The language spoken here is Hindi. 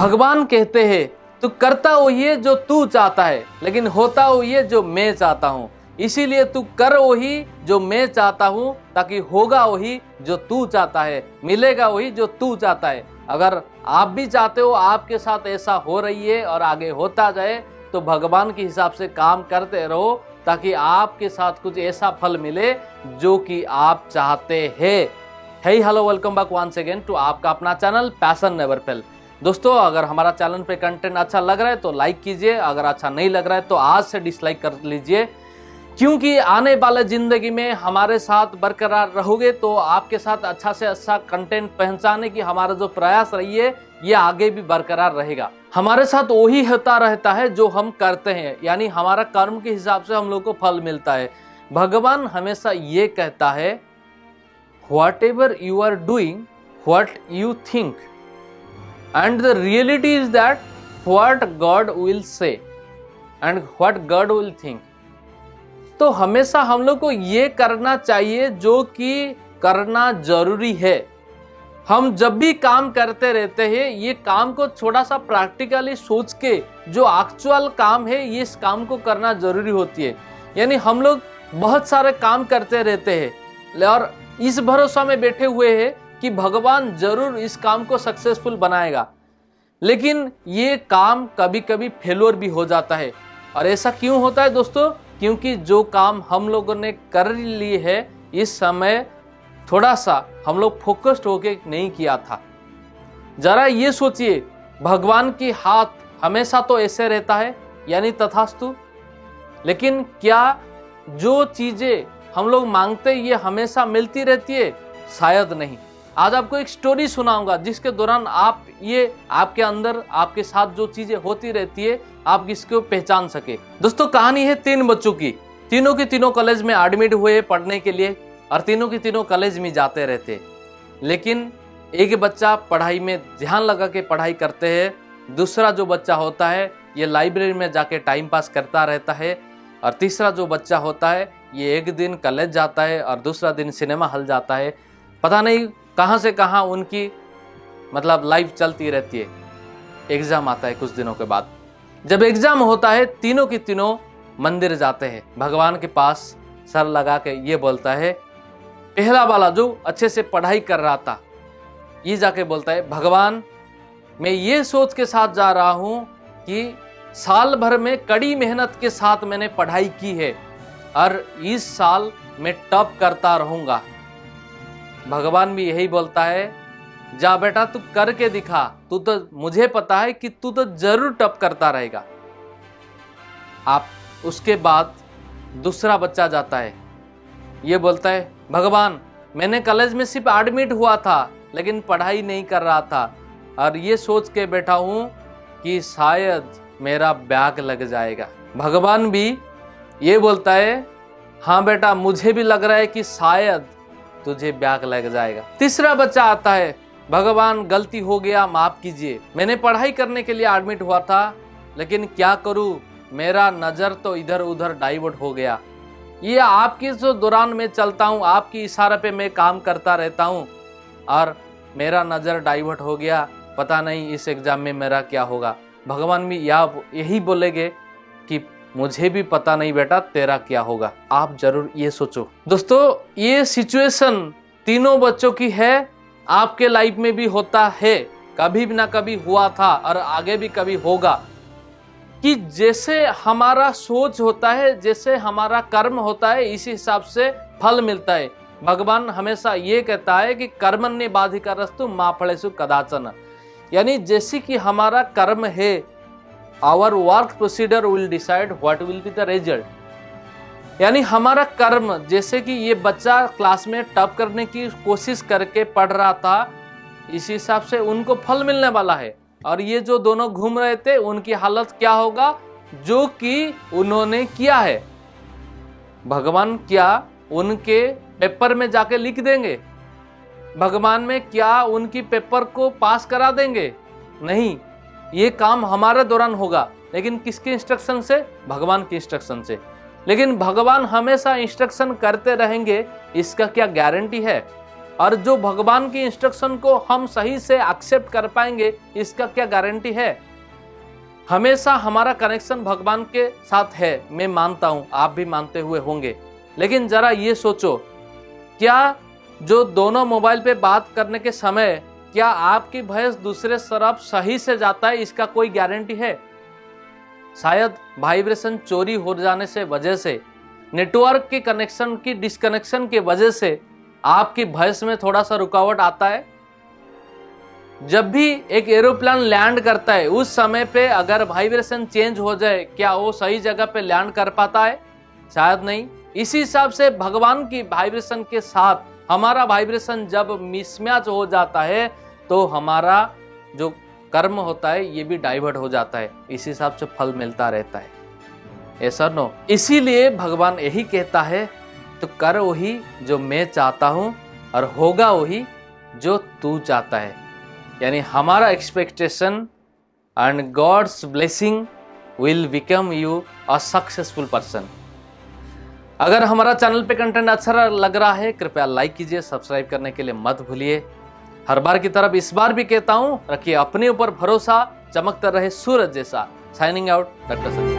भगवान कहते हैं तू करता वही है जो तू चाहता है, लेकिन होता वही है जो मैं चाहता हूँ। इसीलिए तू कर वही जो मैं चाहता हूँ, ताकि होगा वही जो तू चाहता है, मिलेगा वही जो तू चाहता है। अगर आप भी चाहते हो आपके साथ ऐसा हो रही है और आगे होता जाए, तो भगवान के हिसाब से काम करते रहो, ताकि आपके साथ कुछ ऐसा फल मिले जो कि आप चाहते हैं। Hey hello, welcome back once again to आपका अपना चैनल पैशन नेवर फेल। दोस्तों, अगर हमारा चैनल पे कंटेंट अच्छा लग रहा है तो लाइक कीजिए, अगर अच्छा नहीं लग रहा है तो आज से डिसलाइक कर लीजिए, क्योंकि आने वाले जिंदगी में हमारे साथ बरकरार रहोगे तो आपके साथ अच्छा से अच्छा कंटेंट पहुंचाने की हमारा जो प्रयास रही है ये आगे भी बरकरार रहेगा। हमारे साथ वही होता रहता है जो हम करते हैं, यानी हमारा कर्म के हिसाब से हम लोग को फल मिलता है। भगवान हमेशा ये कहता है, whatever you are doing, what you think, and the reality is that what God will say and what God will think। तो हमेशा हम लोग को ये करना चाहिए जो कि करना जरूरी है। हम जब भी काम करते रहते हैं, ये काम को थोड़ा सा प्रैक्टिकली सोच के जो एक्चुअल काम है ये इस काम को करना जरूरी होती है। यानी हम लोग बहुत सारे काम करते रहते हैं और इस भरोसा में बैठे हुए हैं कि भगवान जरूर इस काम को सक्सेसफुल बनाएगा, लेकिन ये काम कभी कभी फेलियर भी हो जाता है। और ऐसा क्यों होता है दोस्तों? क्योंकि जो काम हम लोगों ने कर लिए है इस समय थोड़ा सा हम लोग फोकस्ड होके नहीं किया था। जरा ये सोचिए, भगवान की हाथ हमेशा तो ऐसे रहता है यानी तथास्तु, लेकिन क्या जो चीजें हम लोग मांगते ये हमेशा मिलती रहती है? शायद नहीं। आज आपको एक स्टोरी सुनाऊंगा जिसके दौरान आप ये आपके अंदर आपके साथ जो चीजें होती रहती है आप इसको पहचान सके। दोस्तों, कहानी है 3 बच्चों की। तीनों के तीनों कॉलेज में एडमिट हुए पढ़ने के लिए और तीनों के तीनों कॉलेज में जाते रहते, लेकिन एक बच्चा पढ़ाई में ध्यान लगा के पढ़ाई करते हैं, दूसरा जो बच्चा होता है ये लाइब्रेरी में जाके टाइम पास करता रहता है, और तीसरा जो बच्चा होता है ये एक दिन कॉलेज जाता है और दूसरा दिन सिनेमा हॉल जाता है। पता नहीं कहाँ से कहाँ उनकी लाइफ चलती रहती है। एग्जाम आता है कुछ दिनों के बाद। जब एग्जाम होता है तीनों के तीनों मंदिर जाते हैं, भगवान के पास सर लगा के ये बोलता है, पहला वाला जो अच्छे से पढ़ाई कर रहा था ये जाके बोलता है, भगवान मैं ये सोच के साथ जा रहा हूँ कि साल भर में कड़ी मेहनत के साथ मैंने पढ़ाई की है और इस साल मैं टॉप करता रहूंगा। भगवान भी यही बोलता है, जा बेटा तू करके दिखा, तू तो मुझे पता है कि तू तो जरूर टॉप करता रहेगा। आप उसके बाद दूसरा बच्चा जाता है, ये बोलता है, भगवान मैंने कॉलेज में सिर्फ एडमिट हुआ था लेकिन पढ़ाई नहीं कर रहा था और ये सोच के बैठा हूं कि शायद मेरा बैक लग जाएगा। भगवान भी ये बोलता है, हाँ बेटा मुझे भी लग रहा है कि शायद तुझे बैक लग जाएगा। तीसरा बच्चा आता है, भगवान गलती हो गया माफ कीजिए, मैंने पढ़ाई करने के लिए एडमिट हुआ था लेकिन क्या करूं, मेरा नजर तो इधर उधर डाइवर्ट हो गया। ये आपकी जो दौरान में चलता हूं, आपकी इशारे पे मैं काम करता रहता हूं और मेरा नजर डाइवर्ट हो गया, पता नहीं इस एग्जाम में मेरा क्या होगा। भगवान भी यही बोलेंगे कि मुझे भी पता नहीं बेटा तेरा क्या होगा। आप जरूर ये सोचो। दोस्तों, ये सिचुएशन तीनों बच्चों की है, आपके लाइफ में भी होता है, कभी भी ना कभी हुआ था और आगे भी कभी होगा, कि जैसे हमारा सोच होता है, जैसे हमारा कर्म होता है, इसी हिसाब से फल मिलता है। भगवान हमेशा ये कहता है कि कर्मण्य बाधिकारस्तु मा फलेषु कदाचन, यानी जैसे कि हमारा कर्म है, our work procedure will decide what will be the result. यानी हमारा कर्म, जैसे कि ये बच्चा क्लास में टॉप करने की कोशिश करके पढ़ रहा था, इस हिसाब से उनको फल मिलने वाला है। और ये जो दोनों घूम रहे थे उनकी हालत क्या होगा, जो कि उन्होंने किया है। भगवान क्या उनके पेपर में जाके लिख देंगे? भगवान में क्या उनकी पेपर को पास करा देंगे? नहीं, ये काम हमारे दौरान होगा, लेकिन किसके इंस्ट्रक्शन से? भगवान के इंस्ट्रक्शन से। लेकिन भगवान हमेशा इंस्ट्रक्शन करते रहेंगे, इसका क्या गारंटी है? और जो भगवान की इंस्ट्रक्शन को हम सही से एक्सेप्ट कर पाएंगे, इसका क्या गारंटी है। हमेशा हमारा कनेक्शन भगवान के साथ है, मैं मानता हूं, आप भी मानते हुए होंगे। लेकिन जरा ये सोचो, क्या जो दोनों मोबाइल पे बात करने के समय क्या आपकी वॉइस दूसरे तरफ सही से जाता है, इसका कोई गारंटी है। शायद वाइब्रेशन चोरी हो जाने से वजह से, नेटवर्क के कनेक्शन की डिस्कनेक्शन की वजह से आपकी वॉइस में थोड़ा सा रुकावट आता है। जब भी एक एरोप्लेन लैंड करता है उस समय पे अगर वाइब्रेशन चेंज हो जाए, क्या वो सही जगह पे लैंड कर पाता है? शायद नहीं। इसी हिसाब से भगवान की वाइब्रेशन के साथ हमारा वाइब्रेशन जब मिसमैच हो जाता है तो हमारा जो कर्म होता है ये भी डाइवर्ट हो जाता है। इस हिसाब से फल मिलता रहता है, ऐसा नो। इसीलिए भगवान यही कहता है, तो कर वही जो मैं चाहता हूं और होगा वही जो तू चाहता है। यानी हमारा expectation and God's blessing will become you a successful person. अगर हमारा चैनल पे कंटेंट अच्छा लग रहा है, कृपया लाइक कीजिए, सब्सक्राइब करने के लिए मत भूलिए। हर बार की तरफ इस बार भी कहता हूं, रखिए अपने ऊपर भरोसा, चमकता रहे सूरज जैसा। Signing out, doctor